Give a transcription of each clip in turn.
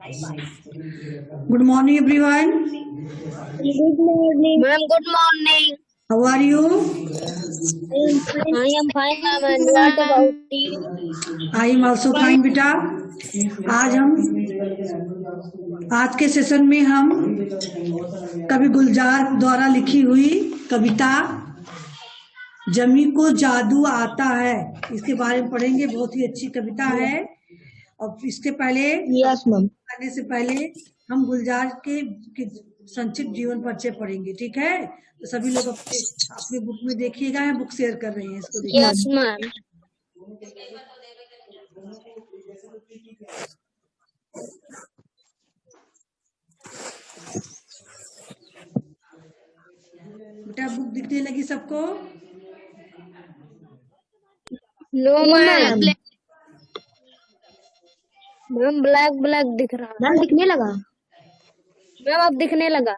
Good morning, everyone. Good morning. Ma'am, good morning. How are you? I am fine. I am fine, ma'am. What about you? I am also fine, बेटा। आज के session में हम कवि गुलजार द्वारा लिखी हुई कविता जमी को जादू आता है, इसके बारे में पढ़ेंगे। बहुत ही अच्छी कविता है। और इसके पहले करने से पहले हम गुलजार के संक्षिप्त जीवन परिचय पढ़ेंगे, ठीक है? तो सभी लोग अपने बुक में देखिएगा, हम बुक शेयर कर रहे हैं, इसको देखिए। Yes, ma'am. बेटा बुक दिखने लगी सबको? No, ma'am. मैम ब्लैक दिख रहा है। मैम दिखने लगा। मैम अब दिखने लगा।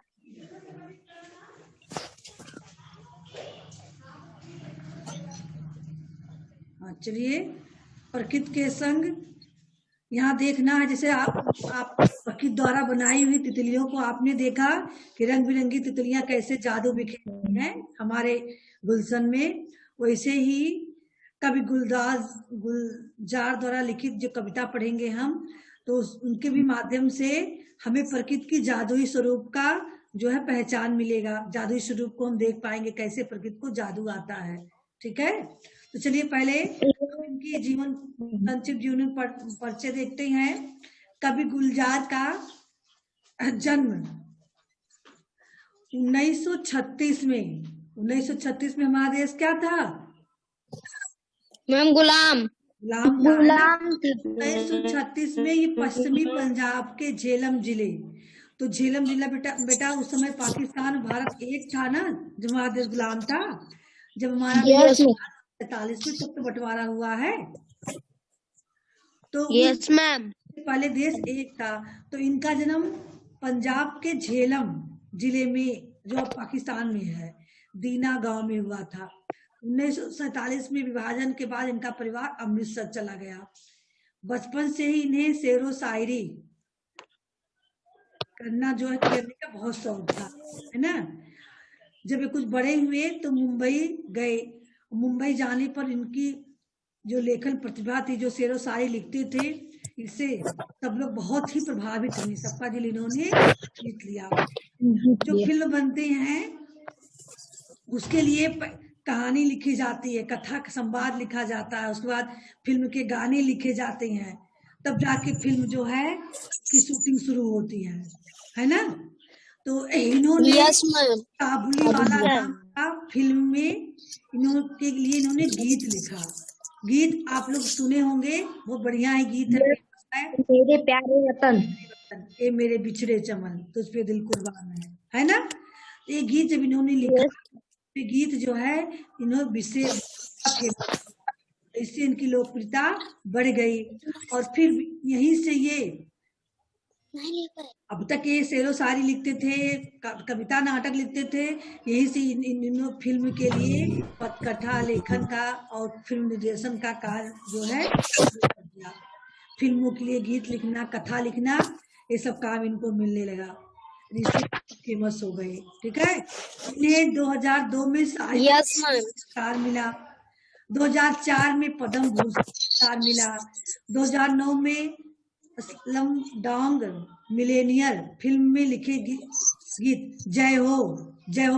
चलिए, प्रकृति के संग यहाँ देखना है। जैसे आप प्रकृति द्वारा बनाई हुई तितलियों को आपने देखा कि रंग बिरंगी तितलियां कैसे जादू बिखेरती हैं हमारे गुलशन में, वैसे ही कवि गुलजार द्वारा लिखित जो कविता पढ़ेंगे हम, तो उनके भी माध्यम से हमें प्रकृति की जादुई स्वरूप का जो है पहचान मिलेगा। जादुई स्वरूप को हम देख पाएंगे, कैसे प्रकृति को जादू आता है, ठीक है? तो चलिए पहले इनकी संक्षिप्त जीवन परिचय देखते हैं। कवि गुलजार का जन्म 1936 में। 1936 में हमारा देश क्या था? मैम गुलाम। 1936 में ये पश्चिमी पंजाब के झेलम जिले, तो झेलम जिला बेटा उस समय पाकिस्तान भारत एक था ना, जब हमारा देश गुलाम था। जब हमारा 47 में तब तो बंटवारा हुआ है, तो यस मैम। पहले देश एक था। तो इनका जन्म पंजाब के झेलम जिले में, जो पाकिस्तान में है, दीना गांव में हुआ था। 1947 में विभाजन के बाद इनका परिवार अमृतसर चला गया। बचपन से ही इन्हें शेरो शायरी करना जो है करने का बहुत शौक था, है ना? जब ये कुछ बड़े हुए तो मुंबई गए। मुंबई जाने पर इनकी जो लेखन प्रतिभा थी, जो शेरो शायरी लिखते थे, इससे सब लोग बहुत ही प्रभावित हुए। सबका दिल इन्होंने जीत लिया। जो फिल्म बनते हैं उसके लिए कहानी लिखी जाती है, कथा संवाद लिखा जाता है, उसके बाद फिल्म के गाने लिखे जाते हैं, तब जाके फिल्म जो है की शूटिंग शुरू होती है ना? तो इन्होंने काबुली वाला नाम का फिल्म में इनके लिए इन्होंने गीत लिखा। गीत आप लोग सुने होंगे, बहुत बढ़िया है गीत है। मेरे प्यारे वतन, ए मेरे बिछड़े चमन, तुझ पे दिल कुर्बान है ना? ये गीत जब इन्होंने लिखा, ये गीत जो है इन्होंने इससे इनकी लोकप्रियता बढ़ गई। और फिर यहीं से ये अब तक ये शेरो शायरी लिखते थे, कविता नाटक लिखते थे, यही से इन फिल्म के लिए पटकथा लेखन का और फिल्म निर्देशन का कार्य जो है फिल्मों के लिए गीत लिखना, कथा लिखना, ये सब काम इनको मिलने लगा, फेमस हो गए, ठीक है? इन्हें 2002 में साहित्य पुरस्कार मिला, 2004 में पद्म भूषण पुरस्कार मिला, 2009 में स्लमडॉग मिलेनियर फिल्म में लिखे गीत जय हो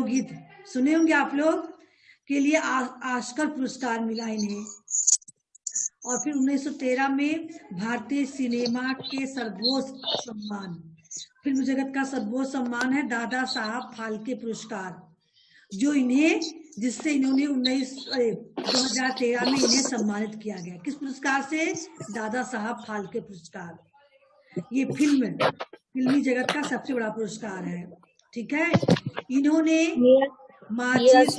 गीत सुने होंगे आप लोग, के लिए ऑस्कर पुरस्कार मिला इन्हें। और फिर 1913 में भारतीय सिनेमा के सर्वोच्च सम्मान, फिल्म जगत का सर्वोच्च सम्मान है दादा साहब फाल्के पुरस्कार, जो इन्हें जिससे इन्होंने 2013 में इन्हें सम्मानित किया गया। किस पुरस्कार से? दादा साहब फाल्के पुरस्कार। ये फिल्मी जगत का सबसे बड़ा पुरस्कार है, ठीक है? इन्होंने माचिस,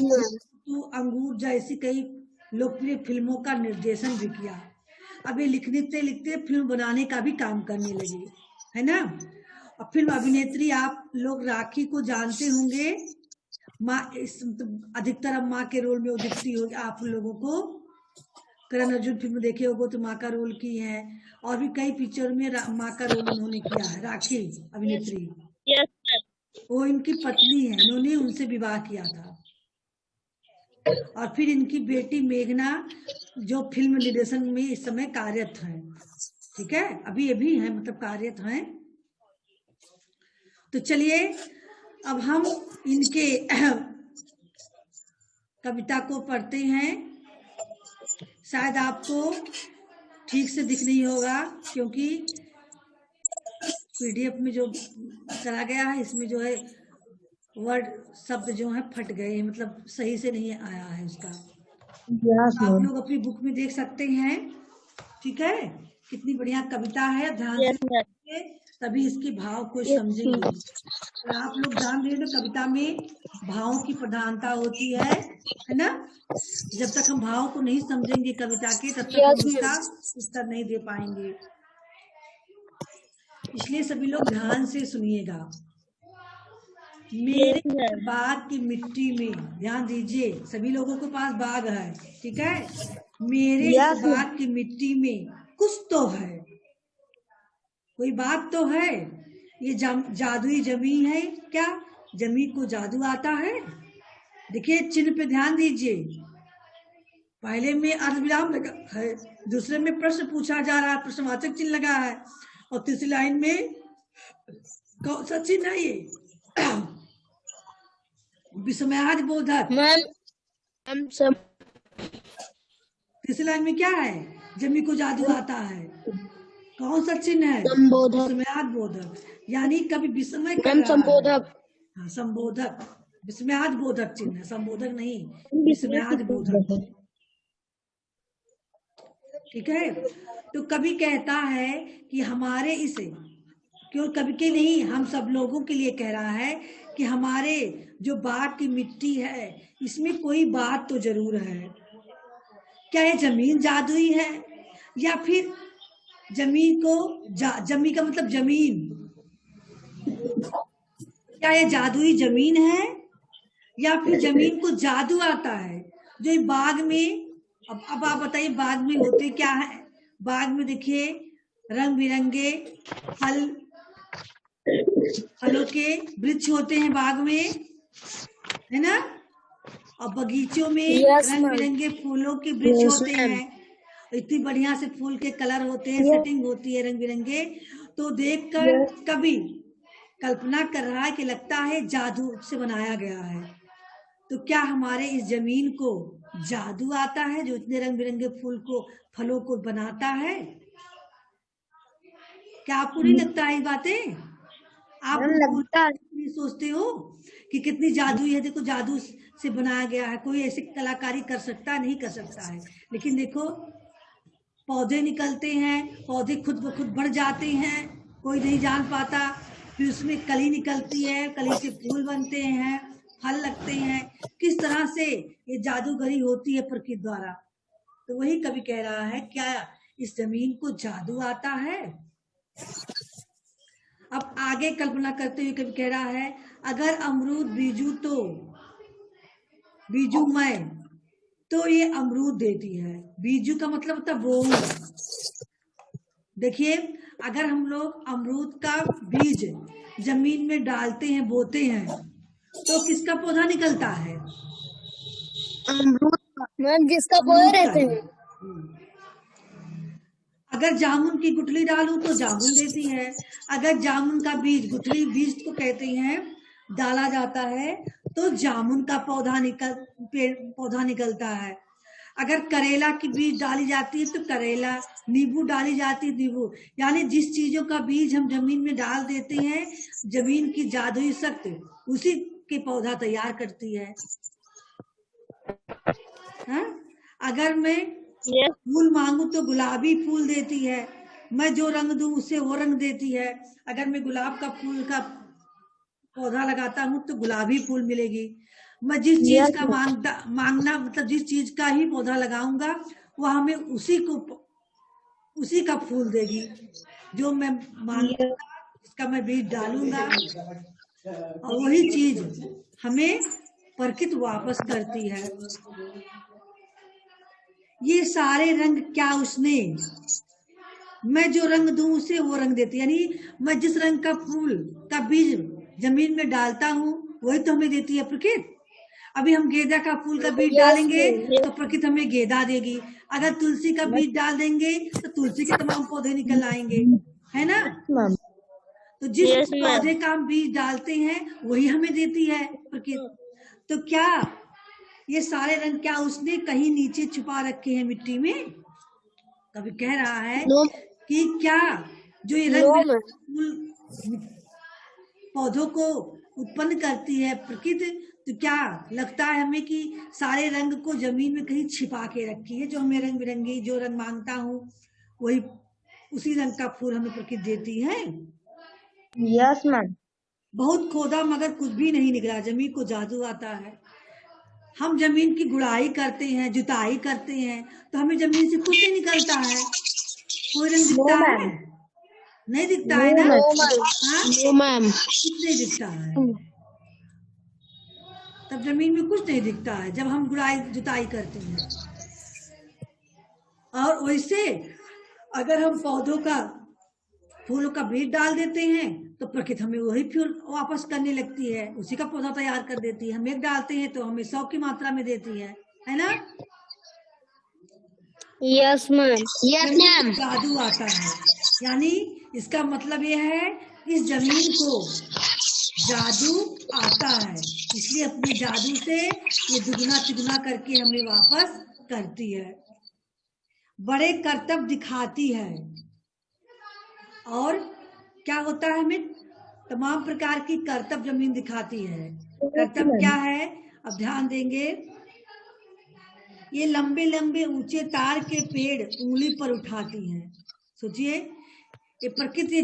अंगूर जैसी कई लोकप्रिय फिल्मों का निर्देशन भी किया। अब ये लिखते फिल्म बनाने का भी काम करने लगे, है ना? और फिल्म अभिनेत्री आप लोग राखी को जानते होंगे, माँ अधिकतर अब माँ के रोल में दिखती होगी आप लोगों को। करण अर्जुन फिल्म देखे होगो तो माँ का रोल की है, और भी कई पिक्चर में माँ का रोल उन्होंने किया है। राखी अभिनेत्री, यस मैम। वो इनकी पत्नी है, इन्होंने उनसे विवाह किया था। और फिर इनकी बेटी मेघना जो फिल्म निर्देशन में इस समय कार्यरत है, ठीक है, अभी ये भी है, मतलब कार्यरत हैं। तो चलिए अब हम इनके कविता को पढ़ते हैं। शायद आपको ठीक से दिख नहीं होगा क्योंकि पीडीएफ में जो करा गया है इसमें जो है वर्ड शब्द जो है फट गए हैं, मतलब सही से नहीं आया है उसका। आप लोग अपनी बुक में देख सकते हैं, ठीक है। कितनी बढ़िया कविता है, ध्यान से पढ़िए, तभी इसके भाव को समझेंगे। और आप लोग जान रहे हो तो कविता में भावों की प्रधानता होती है ना। जब तक हम भाव को नहीं समझेंगे कविता के, तब तक हम उसका उत्तर नहीं दे पाएंगे। इसलिए सभी लोग ध्यान से सुनिएगा। मेरे बाग की मिट्टी में, ध्यान दीजिए, सभी लोगों के पास बाग है, ठीक है। मेरे इस बाग की मिट्टी में कुछ तो है, कोई बात तो है। ये जादुई जमीन है क्या? जमीन को जादू आता है? देखिए चिन्ह पे ध्यान दीजिए। पहले में अर्धविराम लगा है, दूसरे में प्रश्न पूछा जा रहा है, प्रश्नवाचक चिन्ह लगा है, और तीसरी लाइन में कौन सा चिन्ह है ये? विस्मयाद बोधक। मैम सब तीसरी लाइन में क्या है? जमी को जादू आता है, कौन सा चिन्ह है? संबोधक। विस्मयाद बोधक, यानी कभी विस्मय कर मैम रहा है। संबोधक। हाँ, संबोधक, विस्मयाद बोधक चिन्ह है, संबोधक नहीं, विस्मयाद बोधक, ठीक है। तो कवि कहता है कि हमारे इसे, क्यों कवि के नहीं, हम सब लोगों के लिए कह रहा है कि हमारे जो बाग की मिट्टी है इसमें कोई बात तो जरूर है। क्या ये जमीन जादुई है, या फिर जमीन को जमी का मतलब जमीन, क्या ये जादुई जमीन है, या फिर जमीन को जादू आता है जो बाग में। अब आप बताइए बाग में होते क्या है? बाग में देखिए रंग बिरंगे फलों के वृक्ष होते हैं बाग में, है ना। और बगीचों में रंग बिरंगे फूलों के वृक्ष होते हैं, इतनी बढ़िया से फूल के कलर होते हैं, सेटिंग होती है रंग बिरंगे। तो देखकर कभी कल्पना कर रहा है कि लगता है जादू से बनाया गया है। तो क्या हमारे इस जमीन को जादू आता है जो इतने रंग बिरंगे फलों को बनाता है? क्या आपको नहीं लगता है ये बातें? आप लगता है सोचते हो कि कितनी जादुई है, देखो जादू से बनाया गया है, कोई ऐसी कलाकारी कर सकता है? नहीं कर सकता है। लेकिन देखो पौधे निकलते हैं, पौधे खुद ब खुद बढ़ जाते हैं, कोई नहीं जान पाता, फिर उसमें कली निकलती है, कली से फूल बनते हैं, फल लगते हैं, किस तरह से ये जादूगरी होती है प्रकृति द्वारा। तो वही कवि कह रहा है, क्या इस जमीन को जादू आता है? अब आगे कल्पना करते हुए कवि कह रहा है, अगर अमरूद बीजू तो बीजू मैं तो ये अमरूद देती है। बीजू का मतलब होता है बोऊ। देखिए अगर हम लोग अमरूद का बीज जमीन में डालते हैं, बोते हैं, तो किसका पौधा निकलता है? अमरूद। मैम जिसका पौधे रहते हैं। अगर जामुन की गुठली डालूं तो जामुन देती है। अगर जामुन का बीज, गुठली बीज को कहते हैं, डाला जाता है तो जामुन का पौधा निकलता है। अगर करेला की बीज डाली जाती है तो करेला, नींबू डाली जाती है नींबू। यानी जिस चीजों का बीज हम जमीन में डाल देते हैं, जमीन की जादुई शक्ति उसी के पौधा तैयार करती है। हाँ? अगर मैं फूल मांगू तो गुलाबी फूल देती है, मैं जो रंग दूं उसे वो रंग देती है। अगर मैं गुलाब का फूल का पौधा लगाता हूँ तो गुलाबी फूल मिलेगी। मैं जिस चीज का मांगना मतलब जिस चीज का ही पौधा लगाऊंगा वो हमें उसी का फूल देगी। जो मैं मांगूंगा उसका मैं बीज डालूंगा और वही चीज हमें प्रकृति वापस करती है। ये सारे रंग क्या उसने, मैं जो रंग दूं उसे वो रंग देती है, यानी मैं जिस रंग का फूल का बीज जमीन में डालता हूँ वही तो हमें देती है प्रकृति। अभी हम गेंदा का फूल का बीज यस डालेंगे मैम। तो प्रकृति हमें गेंदा देगी, अगर तुलसी का बीज डाल देंगे तो तुलसी के तमाम पौधे निकल आएंगे, है ना। मैम। तो जिस यस मैम। पौधे का हम बीज डालते हैं वही हमें देती है प्रकृति। तो क्या ये सारे रंग क्या उसने कहीं नीचे छुपा रखे हैं मिट्टी में? कभी कह रहा है नो कि क्या जो ये नो रंग मैम। फूल पौधों को उत्पन्न करती है प्रकृति, तो क्या लगता है हमें कि सारे रंग को जमीन में कहीं छिपा के रखी है, जो हमें रंग बिरंगी जो रंग मांगता हूँ वही उसी रंग का फूल हमें प्रकृति देती है। Yes ma'am. बहुत खोदा मगर कुछ भी नहीं निकला, जमीन को जादू आता है। हम जमीन की गुड़ाई करते हैं, जुताई करते हैं, तो हमें जमीन से कुछ नहीं निकलता है, कोई रंग नो दिखता है? मैम। नहीं दिखता नो है ना। No ma'am. मैम। हाँ, नो मैम। कुछ नहीं दिखता है, तब जमीन में कुछ नहीं दिखता है जब हम गुड़ाई जुताई करते हैं। और वैसे अगर हम पौधों का फूलों का बीज डाल देते हैं तो प्रकृति हमें वही फूल वापस करने लगती है, उसी का पौधा तैयार कर देती है। हम एक डालते हैं तो हमें 100 की मात्रा में देती है ना। Yes ma'am. यस जमीन मैम। को जादू आता है, यानी इसका मतलब यह है इस जमीन को जादू आता है, इसलिए अपने जादू से ये दुगना तिगुना करके हमें वापस करती है, बड़े करतब दिखाती है। और क्या होता है, हमें तमाम प्रकार की करतब जमीन दिखाती है। करतब क्या है, अब ध्यान देंगे, ये लंबे लंबे ऊंचे तार के पेड़ उंगली पर उठाती हैं। सोचिए, ये प्रकृति, ये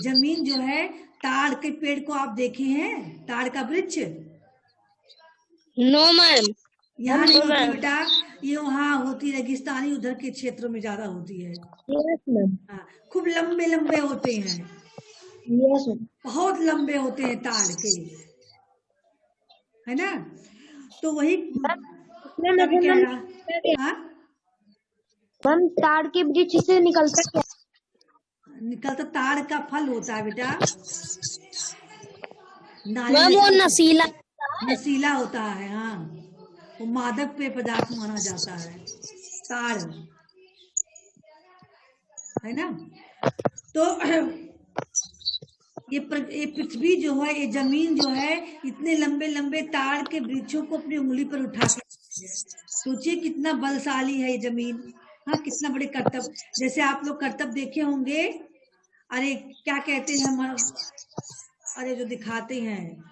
जमीन जो है, ताड़ के पेड़ को आप देखे हैं, ताड़ का वृक्ष? No ma'am. यहाँ नहीं होती मैम। बेटा, ये वहाँ होती रेगिस्तानी उधर के क्षेत्रों में ज्यादा होती है। Yes ma'am. हाँ, खूब लंबे लंबे होते हैं, यस मैम। बहुत लंबे होते हैं ताड़ के, है ना। तो वही मैम कभी कह मैम, रहा, हाँ, मैम ताड़ के वृक्ष से निकलता क्या? निकलता ताड़ का फल होता है बेटा, नारियल मैम वो जैसा नशीला। नशीला होता है। हाँ, वो मादक पेय पदार्थ माना जाता है ताड़, है ना। तो ये पृथ्वी जो है, ये जमीन जो है, इतने लंबे लंबे ताड़ के वृक्षों को अपनी उंगली पर उठा के, सोचिए कितना बलशाली है ये जमीन। हाँ, कितना बड़े करतब, जैसे आप लोग करतब देखे होंगे, अरे क्या कहते हैं हम, अरे जो दिखाते हैं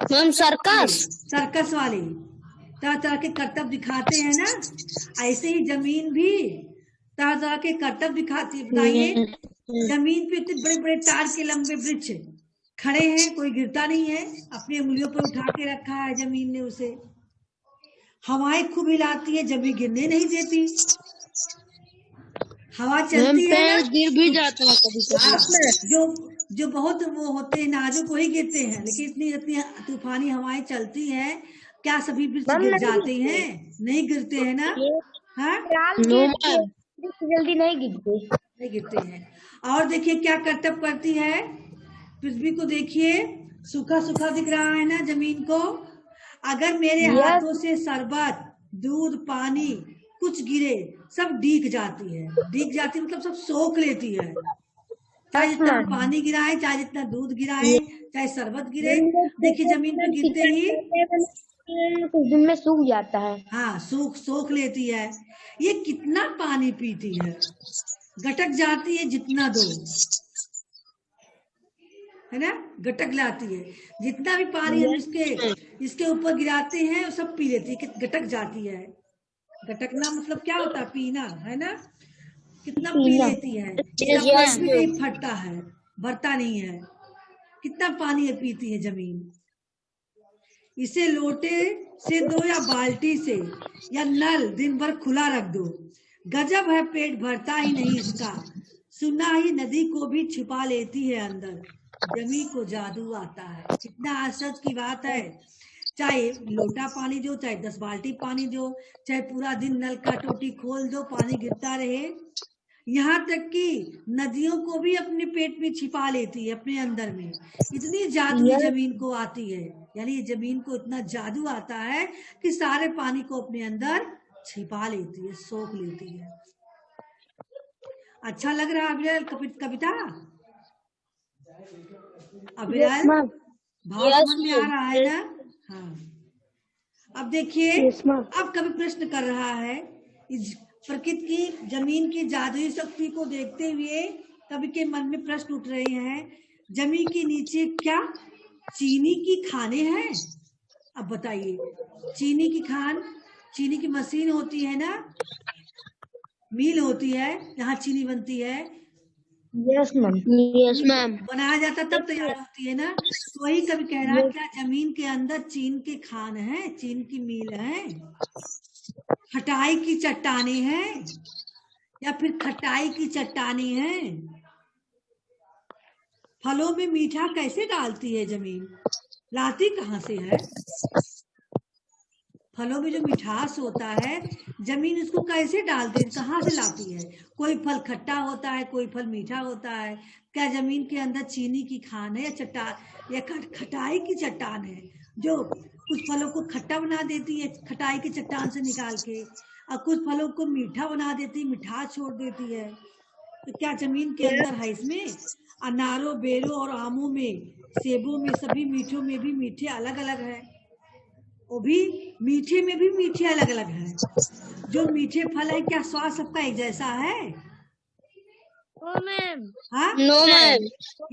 मैम सर्कस। सर्कस वाले, तरह तरह के करतब दिखाते हैं ना, ऐसे ही जमीन भी तरह तरह के करतब दिखाती है। बताइए, जमीन पे इतने बड़े बड़े ताड़ के लंबे वृक्ष खड़े हैं, कोई गिरता नहीं है, अपनी उंगलियों पर उठा के रखा है जमीन ने उसे। हवाएं खूब हिलाती है, जमीन गिरने नहीं देती, हवा चलती है ना। पेड़ गिर भी जाता है कभी हाँ, कभी। जो जो बहुत वो होते हैं नाजुक वही गिरते हैं, लेकिन इतनी इतनी तूफानी हवाएं चलती हैं, क्या सभी वृक्ष गिर जाते हैं? नहीं गिरते हैं ना। हाँ, नो मैम। वृक्ष जल्दी नहीं गिरते। नहीं गिरते हैं। और देखिए क्या करतब करती है पृथ्वी को, देखिए सूखा सूखा दिख रहा है ना जमीन को, अगर मेरे हाथों से शरबत, दूध, पानी कुछ गिरे, सब डीग जाती है। डीग जाती मतलब सब सोख लेती है, चाहे जितना हम पानी गिराए, चाहे जितना दूध गिराए, चाहे शरबत गिरे, देखिए जमीन पे गिरते ही कुछ दिन में सूख जाता है। हाँ, सोख लेती है। ये कितना पानी पीती है, गटक जाती है जितना दो, है ना, गटक लाती है, जितना भी पानी हम इसके ऊपर गिराते हैं वो सब पी लेती है, गटक जाती है। गटकना मतलब क्या होता है, पीना, है ना। कितना पी लेती है, इसका पेट भी नहीं फटता है, भरता नहीं है, कितना पानी ये पीती है जमीन। इसे लोटे से दो या बाल्टी से या नल दिन भर खुला रख दो, गजब है, पेट भरता ही नहीं इसका, सुना ही नदी को भी छुपा लेती है अंदर, जमी को जादू आता है। कितना आश्चर्य की बात है, चाहे लोटा पानी दो, चाहे 10 बाल्टी पानी दो, चाहे पूरा दिन नल का टोटी खोल दो, पानी गिरता रहे। यहाँ तक कि नदियों को भी अपने पेट में छिपा लेती है, अपने अंदर में। इतनी जादुई जमीन को आती है, यानी ये जमीन को इतना जादू आता है कि सारे पानी को अपने अंदर छिपा लेती है, सोख लेती है। अच्छा लग रहा है अभिलाल कविता? अभिलाल भाव समझ में आ रहा है ना? हाँ। अब देखिए, अब कवि प्रश्न कर रहा है, इस प्रकृति की जमीन की जादुई शक्ति को देखते हुए कवि के मन में प्रश्न उठ रहे हैं, जमीन के नीचे क्या चीनी की खाने हैं? अब बताइए, चीनी की खान, चीनी की मशीन होती है ना, मिल होती है, जहाँ चीनी बनती है। Yes ma'am. Yes ma'am. बनाया जाता तब तैयार होती है ना। तो वही कभी कह रहा है, क्या जमीन के अंदर चीन के खान है, चीन की मिल है, खटाई की चट्टाने हैं, या फिर खटाई की चट्टाने हैं? फलों में मीठा कैसे डालती है जमीन? लाती कहाँ से है? फलों में जो मिठास होता है, जमीन उसको कैसे डालती है, कहाँ से लाती है? कोई फल खट्टा होता है, कोई फल मीठा होता है। क्या जमीन के अंदर चीनी की खान है, या चट्टान, या खटाई की चट्टान है, जो कुछ फलों को खट्टा बना देती है खटाई की चट्टान से निकाल के, और कुछ फलों को मीठा बना देती, मिठास छोड़ देती है? तो क्या जमीन के अंदर है इसमें? अनारों, बेरों और आमों में, सेबों में, सभी मीठों में भी मीठे अलग अलग है। वो भी मीठे में भी मीठे अलग अलग है। जो मीठे फल है, क्या स्वाद सबका एक जैसा है? हाँ? No ma'am.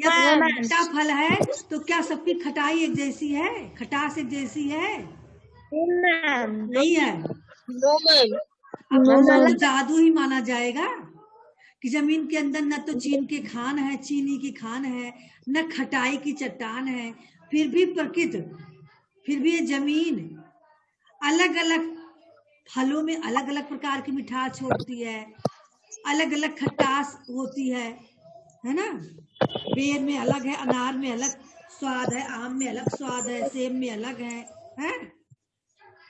या खट्टा फल है तो क्या सबकी खटाई एक जैसी है, खटास एक जैसी है? नहीं है। No ma'am. अब तो सारा जादू ही माना जाएगा कि जमीन के अंदर न तो चीन के खान है, चीनी की खान है, न खटाई की चट्टान है, फिर भी प्रकृति, फिर भी ये जमीन अलग अलग फलों में अलग अलग प्रकार की मिठास छोड़ती है, अलग अलग खटास होती है ना? बेर में अलग है, अनार में अलग स्वाद है, आम में अलग स्वाद है, सेब में अलग है?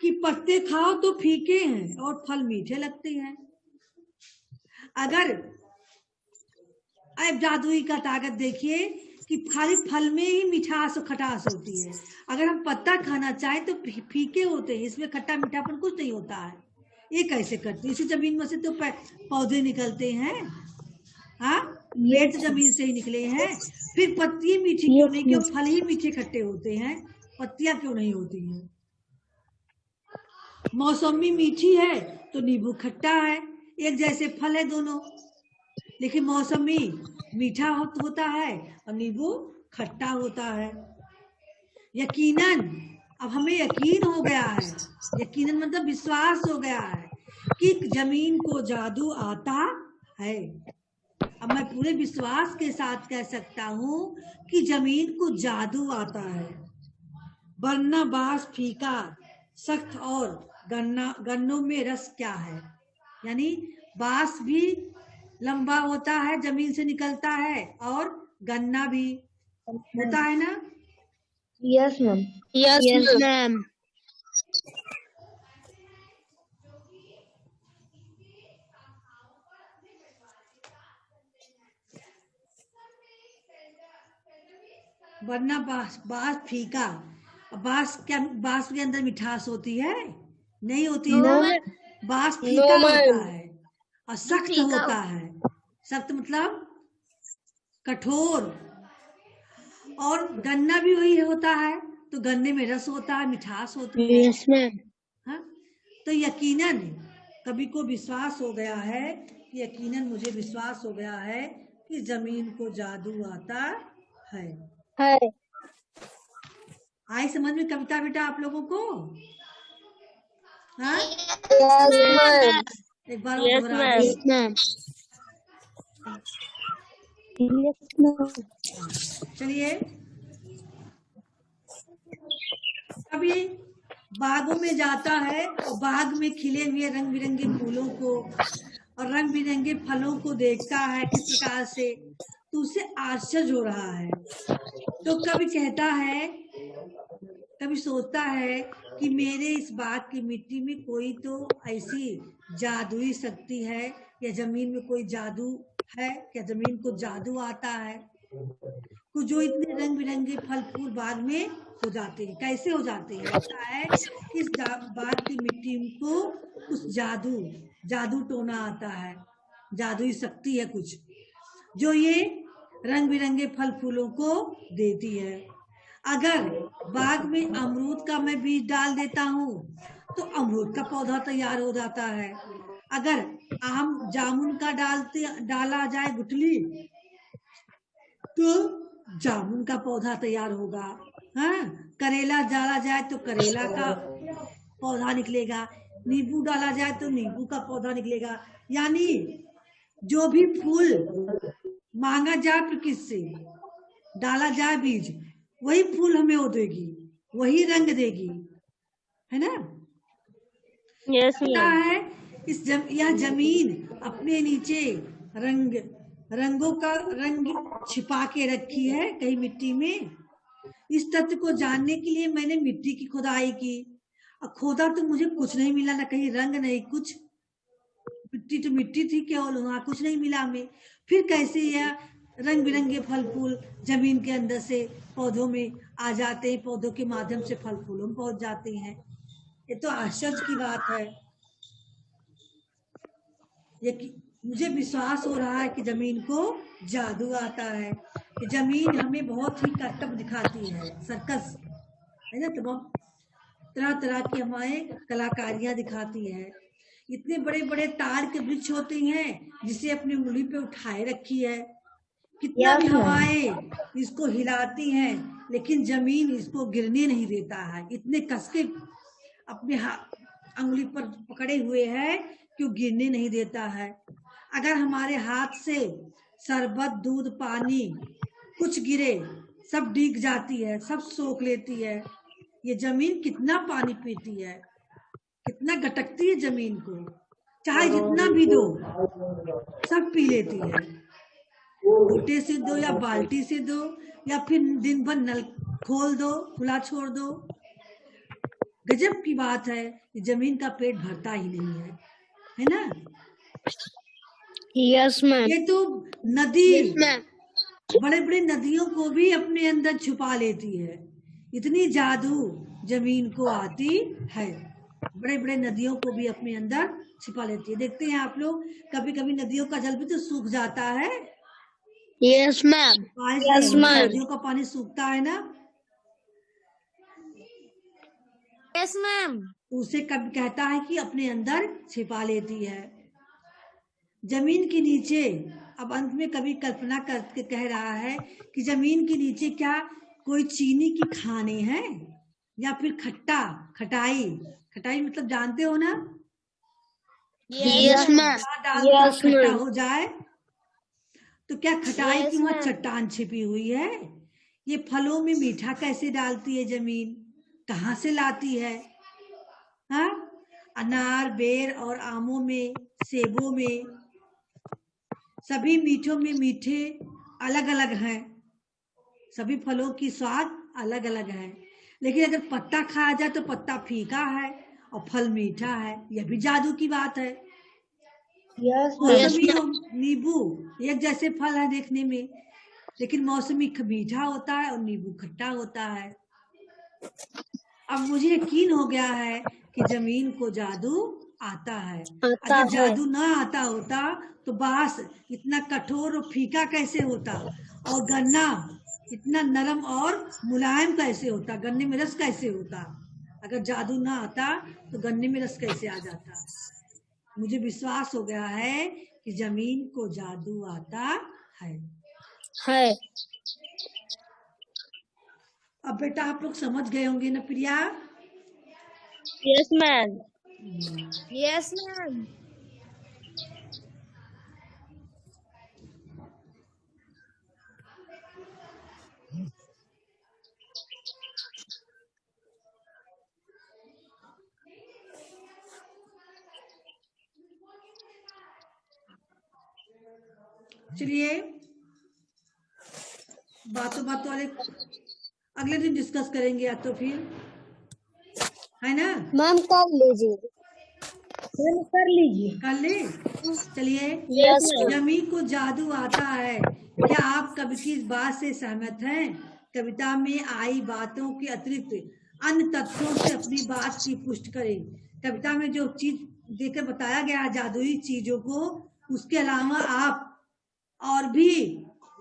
कि पत्ते खाओ तो फीके हैं और फल मीठे लगते हैं। अगर अब जादुई का ताकत देखिए कि खाली फल में ही मिठास और खटास होती है। अगर हम पत्ता खाना चाहें तो फीके होते हैं, इसमें खट्टा मीठापन कुछ नहीं होता है। ये कैसे करते? इसी जमीन में से तो पौधे निकलते हैं। हाँ, पेड़ तो जमीन से ही निकले हैं। फिर पत्ती मीठी क्यों नहीं? क्यों फल ही मीठे खट्टे होते हैं, पत्तियां क्यों नहीं होती हैं? मौसमी मीठी है तो नींबू खट्टा है, एक जैसे फल है दोनों, लेकिन मौसमी मीठा होता है और नींबू खट्टा होता है। यकीनन अब हमें यकीन हो गया है, यकीनन मतलब विश्वास हो गया है कि जमीन को जादू आता है। अब मैं पूरे विश्वास के साथ कह सकता हूँ कि जमीन को जादू आता है। वरना बांस फीका सख्त और गन्नों में रस क्या है? यानी बांस भी लंबा होता है, जमीन से निकलता है, और गन्ना भी होता है ना? Yes ma'am. Yes ma'am. वरना बांस फीका, बांस के अंदर मिठास होती है? नहीं होती है ना? बांस फीका होता है और सख्त होता है। सख्त मतलब कठोर। और गन्ना भी वही होता है, तो गन्ने में रस होता है, मिठास होती है। Yes ma'am. हाँ, तो यकीनन कवि को विश्वास हो गया है, यकीनन मुझे विश्वास हो गया है कि जमीन को जादू आता है। आई समझ में कविता बेटा आप लोगों को? हाँ, एक बार और दोहरा दूं। चलिए, अभी बागों में जाता है और बाग में खिले हुए रंग बिरंगे फूलों को और रंग बिरंगे फलों को देखता है किस प्रकार से, तो उसे आश्चर्य हो रहा है। तो कवि कहता है कभी सोचता है कि मेरे इस बाग की मिट्टी में कोई तो ऐसी जादुई शक्ति है, या जमीन में कोई जादू है, क्या जमीन को जादू आता है, कुछ जो इतने रंग बिरंगे फल फूल बाग में हो जाते हैं, कैसे हो जाते हैं? लगता है कि इस बाग की मिट्टी को कुछ जादू टोना आता है, जादुई शक्ति है कुछ, जो ये रंग बिरंगे फल फूलों को देती है। अगर बाग में अमरूद का मैं बीज डाल देता हूँ तो अमरूद का पौधा तैयार हो जाता है। अगर आम जामुन का डाला जाए गुठली, तो जामुन का पौधा तैयार होगा। हाँ, करेला डाला जाए तो करेला का पौधा निकलेगा, नींबू डाला जाए तो नींबू का पौधा निकलेगा। यानी जो भी फूल मांगा जाए प्रकृति से, डाला जाए बीज, वही फूल हमें वो देगी, वही रंग देगी, है ना? यस लगता मैम। है यह जमीन अपने नीचे रंगों का रंग छिपा के रखी है कहीं मिट्टी में। इस तथ्य को जानने के लिए मैंने मिट्टी की खुदाई की, और खोदा तो मुझे कुछ नहीं मिला, ना कहीं रंग नहीं कुछ, मिट्टी तो मिट्टी थी केवल, वहां कुछ नहीं मिला हमें। फिर कैसे यह रंग बिरंगे फल फूल जमीन के अंदर से पौधों में आ जाते हैं, पौधों के माध्यम से फल फूलों में पहुंच जाते हैं? ये तो आश्चर्य की बात है। मुझे विश्वास हो रहा है कि जमीन को जादू आता है, कि जमीन हमें बहुत ही करतब दिखाती है, सर्कस है ना, तमाम तरह तरह की हमारे कलाकारियां दिखाती है। इतने बड़े बड़े ताड़ के वृक्ष होते हैं जिसे अपनी उंगली पे उठाए रखी है, कितना भी यस मैम। हवाएं इसको हिलाती हैं, लेकिन जमीन इसको गिरने नहीं देता है। इतने कसके अपने अंगुली पर पकड़े हुए है कि वो गिरने नहीं देता है। अगर हमारे हाथ से शरबत दूध पानी कुछ गिरे, सब डिग जाती है, सब सोख लेती है। ये जमीन कितना पानी पीती है, कितना गटकती है जमीन को, चाहे जितना भी दो सब पी लेती है। लोटे से दो या बाल्टी से दो, या फिर दिन भर नल खोल दो, खुला छोड़ दो। गजब की बात है, कि जमीन का पेट भरता ही नहीं है ना? Yes ma'am. ये तो नदी यस मैम। बड़े बड़े नदियों को भी अपने अंदर छुपा लेती है, इतनी जादू जमीन को आती है। बड़े बड़े नदियों को भी अपने अंदर छिपा लेती है। देखते हैं आप लोग, कभी कभी नदियों का जल भी तो सूख जाता है, यस मैम। बारिश नहीं यस होती, मैम। नदियों का पानी सूखता है ना, यस मैम। उसे कब कहता है कि अपने अंदर छिपा लेती है। जमीन के नीचे, अब अंत में कभी कल्पना करके कह रहा है कि जमीन के नीचे क्या कोई चीनी की खाने हैं, या फिर खटाई खटाई मतलब जानते हो ना, यस मैम। क्या डाल दो यस खट्टा मैम। हो जाए, तो क्या खटाई की Yes, वहां ma'am. चट्टान छिपी हुई है? ये फलों में मीठा कैसे डालती है जमीन, कहाँ से लाती है? हाँ, अनार बेर और आमों में, सेबों में, सभी मीठों में मीठे अलग अलग हैं, सभी फलों की स्वाद अलग अलग है। लेकिन अगर पत्ता खाया जाए तो पत्ता फीका है और फल मीठा है, यह भी जादू की बात है। Yes ma'am. मौसमी और नींबू एक जैसे फल है देखने में, लेकिन मौसमी मीठा होता है और नींबू खट्टा होता है। अब मुझे यकीन हो गया है कि जमीन को जादू आता है। आता अगर है। जादू ना आता होता तो बांस इतना कठोर और फीका कैसे होता, और गन्ना इतना नरम और मुलायम कैसे होता, गन्ने में रस कैसे होता? अगर जादू ना आता तो गन्ने में रस कैसे आ जाता? मुझे विश्वास हो गया है कि जमीन को जादू आता है। है। अब बेटा आप लोग समझ गए होंगे ना प्रिया? Yes ma'am. Yes, ma'am. चलिए, बातों बातों वाले अगले दिन डिस्कस करेंगे, या तो फिर है ना? मैम कर लीजिए। मैम कर लीजिए। कर ले। चलिए, यस मैम। जमी को जादू आता है, क्या आप कवि की इस बात से सहमत हैं? कविता में आई बातों के अतिरिक्त अन्य तथ्यों से अपनी बात की पुष्टि करें। कविता में जो चीज देकर बताया गया है जादुई चीजों को, उसके अलावा आप और भी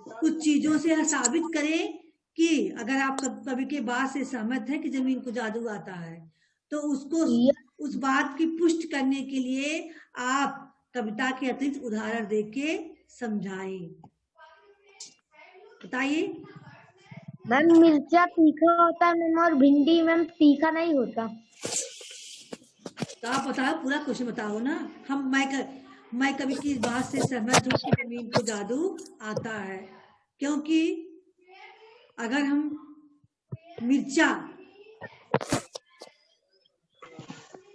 कुछ चीजों से यह साबित करें कि अगर आप कवि के बात से सहमत हैं कि जमीन को जादू आता है, तो उसको उस बात की पुष्टि करने के लिए आप कविता के अतिरिक्त उदाहरण देके समझाएं। बताइए। मैम मिर्चा तीखा होता है मैम, और भिंडी मैम तीखा नहीं होता। तो आप बताओ, पूरा क्वेश्चन बताओ ना। मैं कवि की इस बात से सहमत हूँ कि जमीन को जादू आता है, क्योंकि अगर हम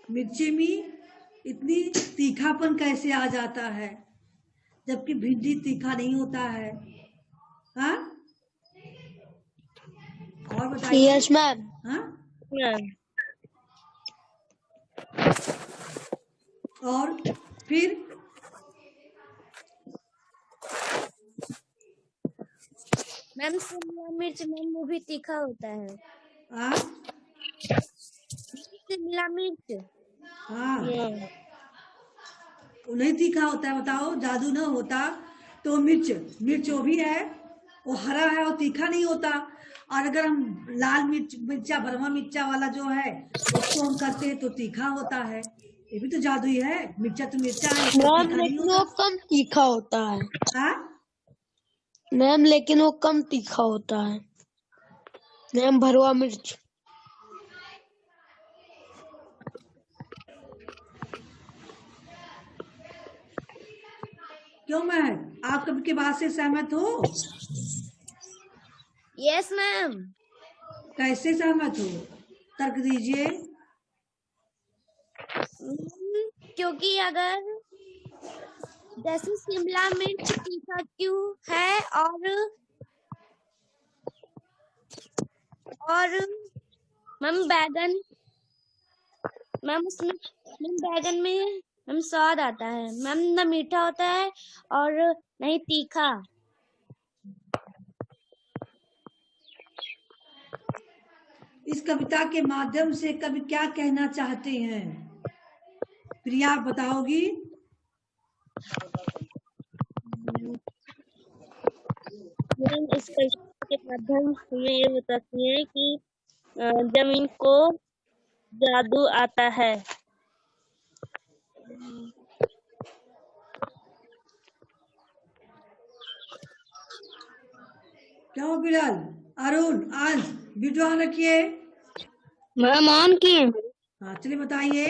मिर्चे में इतनी तीखापन कैसे आ जाता है, जबकि भिंडी तीखा नहीं होता है। हाँ, और बताइए। Yes ma'am. हाँ, मैम और फिर मैम शिमला मिर्च मैम वो भी तीखा होता है। हाँ, शिमला मिर्च। हाँ, मैम वो नहीं तीखा होता है। बताओ, जादू ना होता तो मिर्च वो भी है, वो हरा है, वो तीखा नहीं होता। और अगर हम लाल मिर्चा भरवा मिर्चा वाला जो है उसको हम करते हैं तो तीखा होता है। ये भी तो जादू ही है। मिर्चा तो मिर्चा है, इसलिए तीखा नहीं लेकिन वो होता। कम तीखा होता है। हाँ, मैम लेकिन वो कम तीखा होता है। मैम भरवा मिर्च। क्यों मैं आप कभी के बात से सहमत हो? Yes ma'am. कैसे सहमत हो? तर्क दीजिए। क्योंकि अगर जैसे शिमला मिर्च तीखा क्यों है, और मैम बैगन, मैम उसमें मैम बैगन में मैम स्वाद आता है। मैम ना मीठा होता है और नहीं तीखा। इस कविता के माध्यम से कवि क्या कहना चाहते हैं? प्रिया, आप बताओगी? मैम इस कविता के माध्यम से ये बताती है कि जमीन को जादू आता है। क्यों बिरल, अरुण, अंश, वीडियो ऑन रखिए। मैम ऑन किए। हाँ, चलिए बताइए,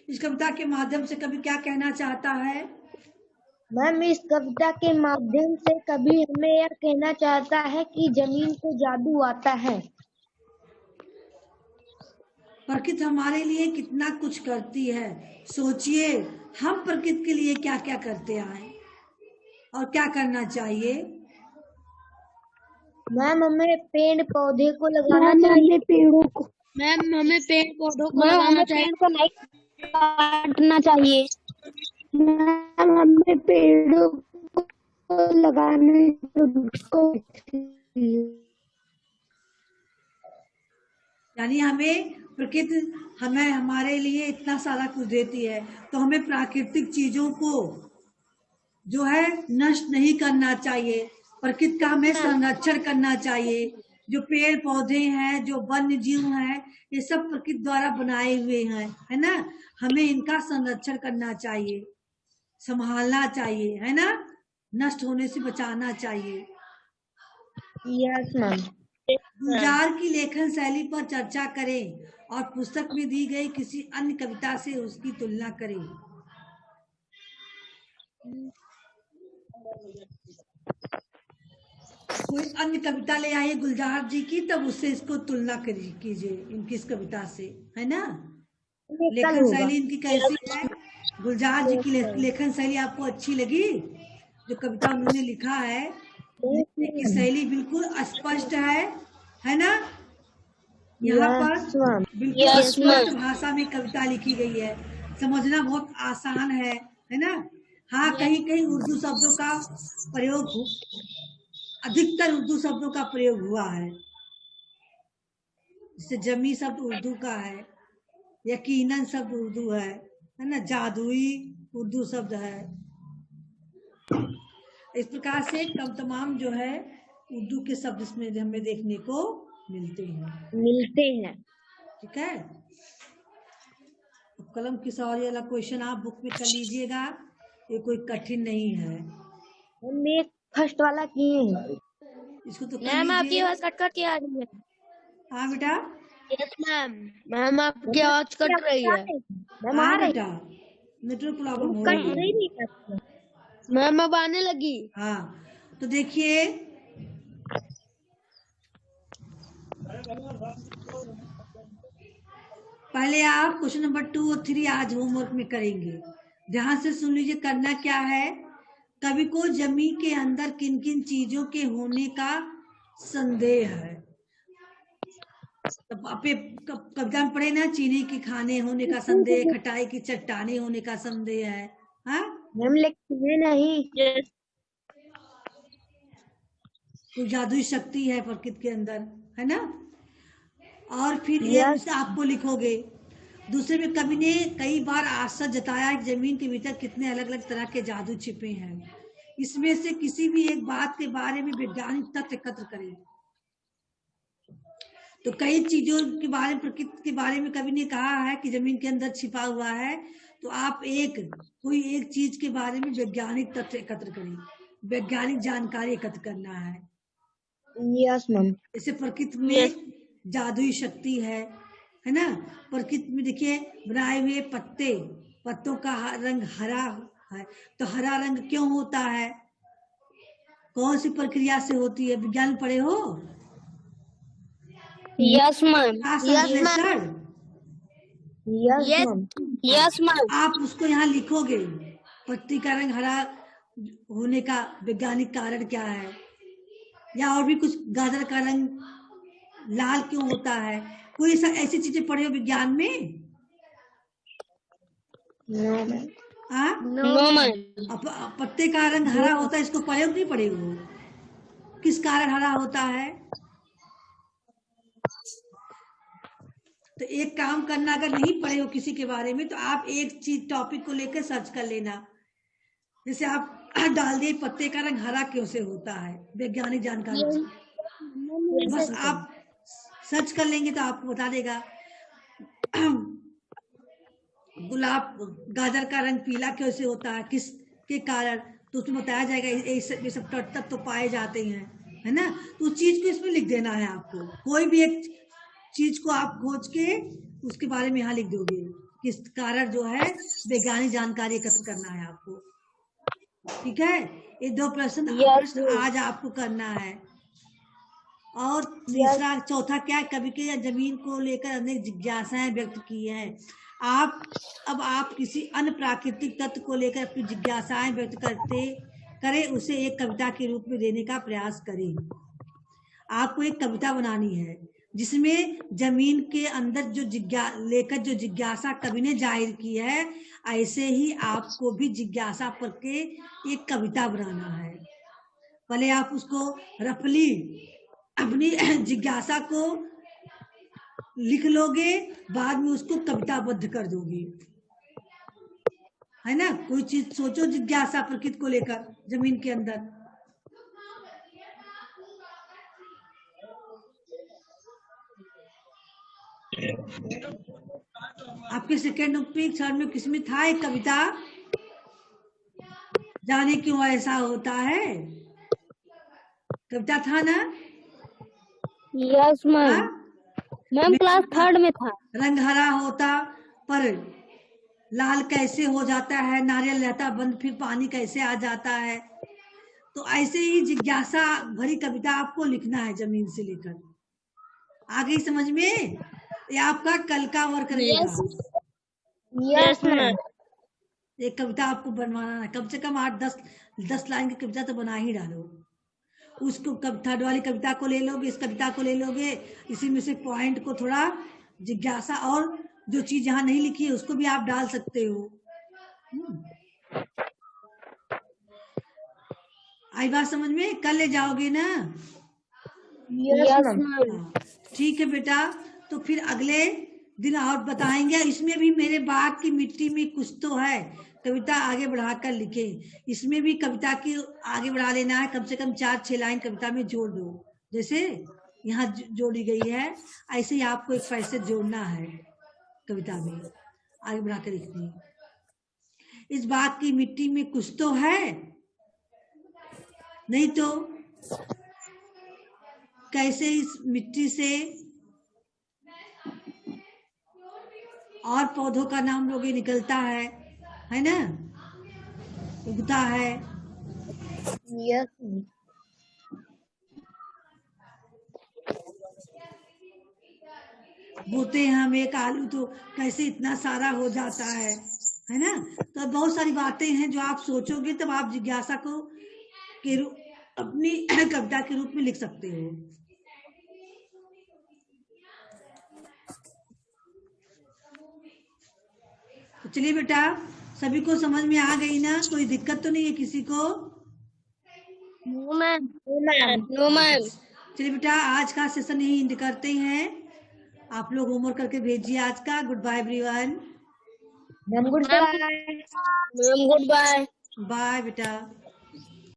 इस कविता के माध्यम से कवि क्या कहना चाहता है? मैम इस कविता के माध्यम से कवि हमें यह कहना चाहता है कि जमीन को जादू आता है। प्रकृति हमारे लिए कितना कुछ करती है। सोचिए, हम प्रकृति के लिए क्या क्या करते आए और क्या करना चाहिए। मैम हमें पेड़ पौधे को लगाना चाहिए। पेड़ों को मैम हमें पेड़ पौधों को लगाना चाहिए। पेड़ को नहीं काटना चाहिए। मैम हमें पेड़ों को लगाने को यानी हमें हमारे लिए इतना सारा कुछ देती है, तो हमें प्राकृतिक चीजों को जो है नष्ट नहीं करना चाहिए। प्रकृति का हमें संरक्षण करना चाहिए। जो पेड़ पौधे हैं, जो वन्य जीव हैं, ये सब प्रकृति द्वारा बनाए हुए हैं, है ना? हमें इनका संरक्षण करना चाहिए, संभालना चाहिए, है ना? नष्ट होने से बचाना चाहिए। Yes ma'am. गुलजार की लेखन शैली पर चर्चा करें और पुस्तक में दी गई किसी अन्य कविता से उसकी तुलना करें। कोई अन्य कविता ले आइए गुलजार जी की, तब उससे इसको तुलना कीजिए इनकी इस कविता से, है ना? लेखन शैली इनकी कैसी है? गुलजार जी की लेखन शैली आपको अच्छी लगी? जो कविता उन्होंने लिखा है, लिखने की शैली बिल्कुल स्पष्ट है ना? यहाँ पर यस मैम। बिल्कुल स्पष्ट भाषा में कविता लिखी गई है, समझना बहुत आसान है ना। हाँ, कहीं कहीं उर्दू शब्दों का प्रयोग अधिकतर उर्दू शब्दों का प्रयोग हुआ है, जैसे जमी शब्द उर्दू का है, यकीनन शब्द उर्दू है ना, जादुई उर्दू शब्द है। इस प्रकार से तमाम जो है उर्दू के शब्द इसमें हमें देखने को मिलते हैं। ठीक है, कलम की सवारी वाला क्वेश्चन आप बुक में कर लीजिएगा, ये कोई कठिन नहीं है। हम एक फर्स्ट वाला किए हैं। इसको तो कर मैम आपकी लीजिए। आवाज कट कट के आ रही है। हाँ बेटा, यस मैम। मैम आपकी आवाज कट रही है। मैम आ हाँ रही बेटा, नेटवर्क प्रॉब्लम हो कट रही है। नहीं करती। मैम अब आने लगी। हाँ, तो देखिए पहले आप क्वेश्चन नंबर 2 और 3 आज होमवर्क में करेंगे, ध्यान से सुन लीजिए। करना क्या है, कवि को जमीन के अंदर किन किन चीजों के होने का संदेह है। कविता में पढ़े ना, चीनी की खाने होने का संदेह, खटाई की चट्टाने होने का संदेह है। हाँ, मैम लिखते नहीं। कोई जादुई शक्ति है प्रकृति के अंदर, है ना। और फिर एक आपको लिखोगे। दूसरे में कवि ने कई बार आशा जताया कि जमीन के भीतर कितने अलग अलग तरह के जादू छिपे हैं, इसमें से किसी भी एक बात के बारे में वैज्ञानिक तथ्य एकत्र करें। तो कई चीजों के बारे में, प्रकृति के बारे में कवि ने कहा है कि जमीन के अंदर छिपा हुआ है, तो आप कोई एक चीज के बारे में वैज्ञानिक तथ्य एकत्र करें, वैज्ञानिक जानकारी एकत्र करना है। Yes ma'am. जैसे प्रकृति में जादुई शक्ति है ना। प्रकृति में देखिए बनाए हुए पत्तों का रंग हरा है, तो हरा रंग क्यों होता है, कौन सी प्रक्रिया से होती है, विज्ञान पढ़े हो। Yes ma'am. Yes ma'am. आप उसको यहाँ लिखोगे, पत्ती का रंग हरा होने का वैज्ञानिक कारण क्या है, या और भी कुछ, गाजर का रंग लाल क्यों होता है, कोई ऐसी चीजें पढ़े हो विज्ञान में। No ma'am. पत्ते का रंग हरा होता है, इसको पढ़े हो नहीं पढ़े हो, किस कारण हरा होता है। तो एक काम करना, अगर नहीं पढ़े हो किसी के बारे में, तो आप एक चीज टॉपिक को लेकर सर्च कर लेना। जैसे आप डाल दिए पत्ते का रंग हरा क्यों से होता है, वैज्ञानिक जानकारी, बस आप सर्च कर लेंगे तो आपको बता देगा। गाजर का रंग पीला क्यों से होता है, किस के कारण, तो उसमें बताया जाएगा ये सब तत्व तो पाए जाते हैं, है ना। तो उस चीज को इसमें लिख देना है आपको, कोई भी एक चीज को आप खोज के उसके बारे में यहाँ लिख दोगे, किस कारण जो है वैज्ञानिक जानकारी एकत्र करना है आपको। ठीक है, ये 2 प्रश्न आज आपको करना है। और तीसरा चौथा क्या है, कवि के जमीन को लेकर अनेक जिज्ञासाएं व्यक्त की हैं। अब आप किसी अन्य प्राकृतिक तत्व को लेकर अपनी जिज्ञासाएं व्यक्त करें, उसे एक कविता के रूप में देने का प्रयास करें। आपको एक कविता बनानी है जिसमें जमीन के अंदर जो जिज्ञासा कवि ने जाहिर की है, ऐसे ही आपको भी जिज्ञासा पर के एक कविता बनाना है। पहले आप उसको रफली अपनी जिज्ञासा को लिख लोगे, बाद में उसको कविताबद्ध कर दोगे, है ना। कोई चीज सोचो, जिज्ञासा प्रकृति को लेकर जमीन के अंदर। आपके सेकेंड में, थर्ड में, किसमें था एक कविता, जाने क्यों ऐसा होता है, कविता था ना। Yes ma'am. Ma'am class 3rd में था। रंग हरा होता पर लाल कैसे हो जाता है, नारियल रहता बंद फिर पानी कैसे आ जाता है। तो ऐसे ही जिज्ञासा भरी कविता आपको लिखना है जमीन से लेकर। आगे समझ में, ये आपका कल का वर्क रहेगा। Yes ma'am. एक कविता आपको बनवाना है, कम से कम 8-10 लाइन की कविता तो बना ही डालो। उसको थर्ड वाली कविता को ले लोगे, इस कविता को ले लोगे, इसी में से पॉइंट को थोड़ा जिज्ञासा और जो चीज यहाँ नहीं लिखी है उसको भी आप डाल सकते हो। आई बात समझ में? कल ले जाओगे ना? Yes ma'am. हाँ, ठीक है बेटा। तो फिर अगले दिन और बताएंगे। इसमें भी मेरे बाग की मिट्टी में कुछ तो है, कविता आगे बढ़ाकर लिखे। इसमें भी कविता की आगे बढ़ा लेना है, कम से कम 4-6 लाइन कविता में जोड़ दो, जैसे यहाँ जोड़ी गई है ऐसे ही आपको एक पैसे जोड़ना है कविता में, आगे बढ़ा कर लिखनी। इस बाग की मिट्टी में कुछ तो है, नहीं तो कैसे इस मिट्टी से और पौधों का नाम लोगे निकलता है ना, उगता है। यस बोते हैं हम एक आलू तो कैसे इतना सारा हो जाता है ना। तो बहुत सारी बातें हैं जो आप सोचोगे तब आप जिज्ञासा को के रूप अपनी कविता के रूप में लिख सकते हो। तो चलिए बेटा, सभी को समझ में आ गई ना? कोई दिक्कत तो नहीं है किसी को? No ma'am. No ma'am. चलिए बेटा, आज का सेशन यही एंड करते हैं। आप लोग होमवर्क करके भेजिए आज का। Goodbye everyone. Ma'am, goodbye. Ma'am goodbye. Bye बेटा।